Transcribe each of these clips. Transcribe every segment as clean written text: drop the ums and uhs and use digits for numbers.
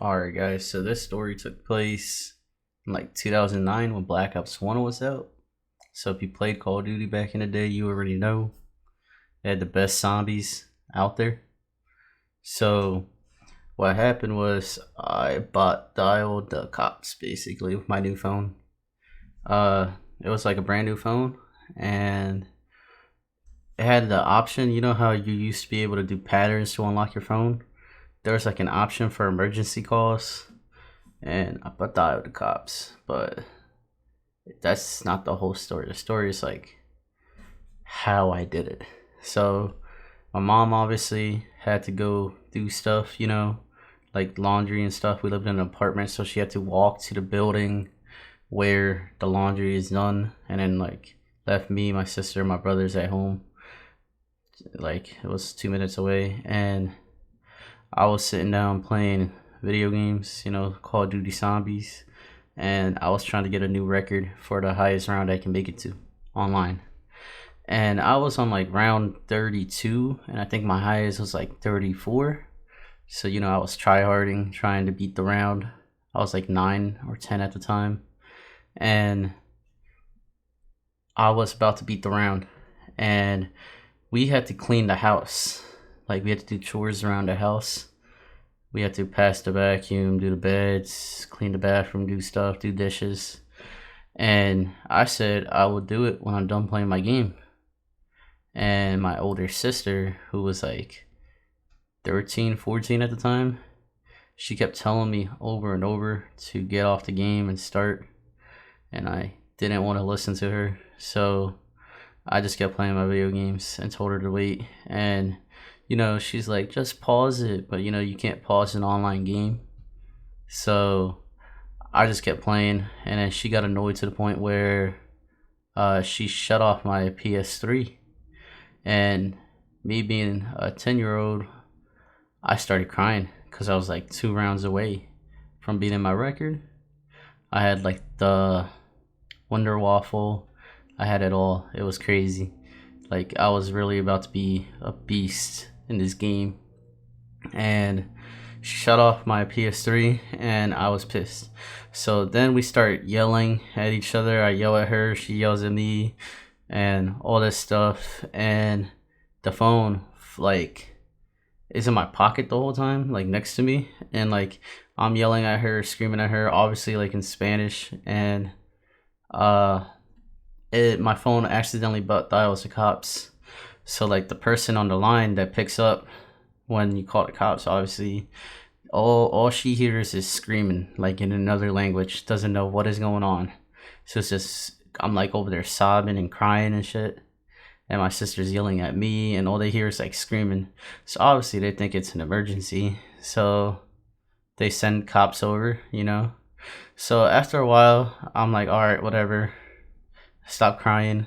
Alright, guys, so this story took place in like 2009 when Black Ops 1 was out. So if you played Call of Duty back in the day, you already know they had the best zombies out there. So what happened was I bought dialed the cops basically with my new phone. It was like a brand new phone, and it had the option. You know how you used to be able to do patterns to unlock your phone? There was like an option for emergency calls, and I dialed the cops, but that's not the whole story. The story is like how I did it. So my mom obviously had to go do stuff, like laundry and stuff. We lived in an apartment, so she had to walk to the building where the laundry is done, and then like left me, my sister, my brothers at home. Like it was 2 minutes away, and I was sitting down playing video games, Call of Duty Zombies, and I was trying to get a new record for the highest round I can make it to online. And I was on like round 32, and I think my highest was like 34. So, I was tryharding, trying to beat the round. I was like 9 or 10 at the time, and I was about to beat the round. And we had to clean the house. Like, we had to do chores around the house. We had to pass the vacuum, do the beds, clean the bathroom, do stuff, do dishes. And I said I would do it when I'm done playing my game. And my older sister, who was like 13, 14 at the time, she kept telling me over and over to get off the game and start. And I didn't want to listen to her. So I just kept playing my video games and told her to wait. And, she's like, just pause it. But, you can't pause an online game. So I just kept playing. And then she got annoyed to the point where she shut off my PS3. And me being a 10-year-old, I started crying because I was like 2 rounds away from beating my record. I had like the Wonder Waffle. I had it all. It was crazy. Like, I was really about to be a beast in this game. And she shut off my PS3, and I was pissed. So then we start yelling at each other. I yell at her, she yells at me, and all this stuff. And the phone, like, is in my pocket the whole time, like next to me. And like, I'm yelling at her, screaming at her, obviously like in Spanish. And uh my phone accidentally butt dials the cops. So like the person on the line that picks up when you call the cops, obviously all she hears is screaming like in another language, doesn't know what is going on. So it's just, I'm like over there sobbing and crying and shit, and my sister's yelling at me, and all they hear is like screaming. So obviously they think it's an emergency, so they send cops over. So after a while, I'm like, all right, whatever, stop crying.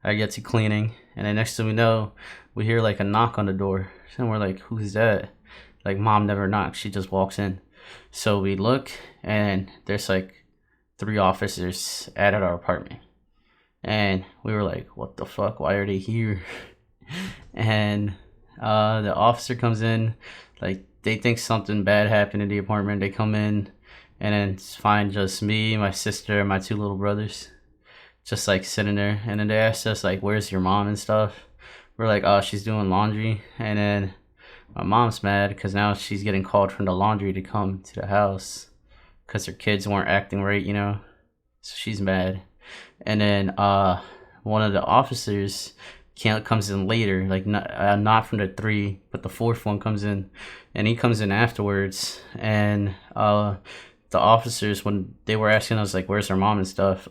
I get to cleaning, and then next thing we know, we hear like a knock on the door, and we're like, who's that? Like, mom never knocks, she just walks in. So we look, and there's like 3 officers at our apartment, and we were like, what the fuck, why are they here? And the officer comes in, like, they think something bad happened in the apartment. They come in, and then find just me, my sister, and my 2 little brothers, just like sitting there. And then they asked us like, where's your mom and stuff. We're like, oh, she's doing laundry. And then my mom's mad because now she's getting called from the laundry to come to the house because her kids weren't acting right. So she's mad. And then one of the officers comes in later, like not from the 3, but the 4th one comes in, and he comes in afterwards. And the officers, when they were asking us like, where's her mom and stuff,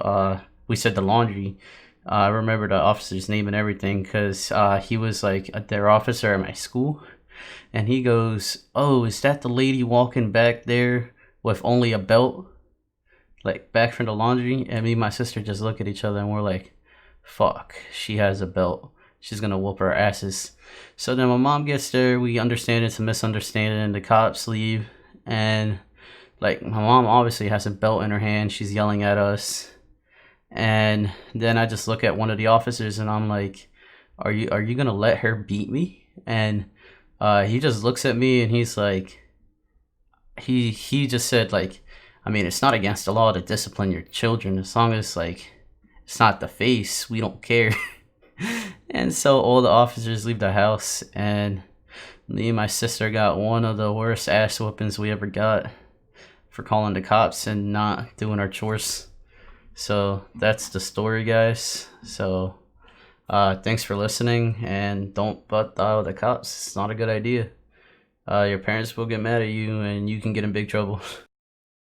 we said the laundry. I remember the officer's name and everything because he was like their officer at my school. And he goes, oh, is that the lady walking back there with only a belt, like back from the laundry? And me and my sister just look at each other, and we're like, fuck, she has a belt, she's gonna whoop our asses. So then my mom gets there, we understand it's a misunderstanding, the cops leave. And like, my mom obviously has a belt in her hand, she's yelling at us. And then I just look at one of the officers, and I'm like, are you gonna let her beat me? And he just looks at me, and he's like, he just said like, I mean, it's not against the law to discipline your children as long as like it's not the face. We don't care. And so all the officers leave the house, and me and my sister got one of the worst ass whoopings we ever got for calling the cops and not doing our chores. So that's the story, guys. So thanks for listening, and don't butt dial the cops. It's not a good idea. Your parents will get mad at you, and you can get in big trouble.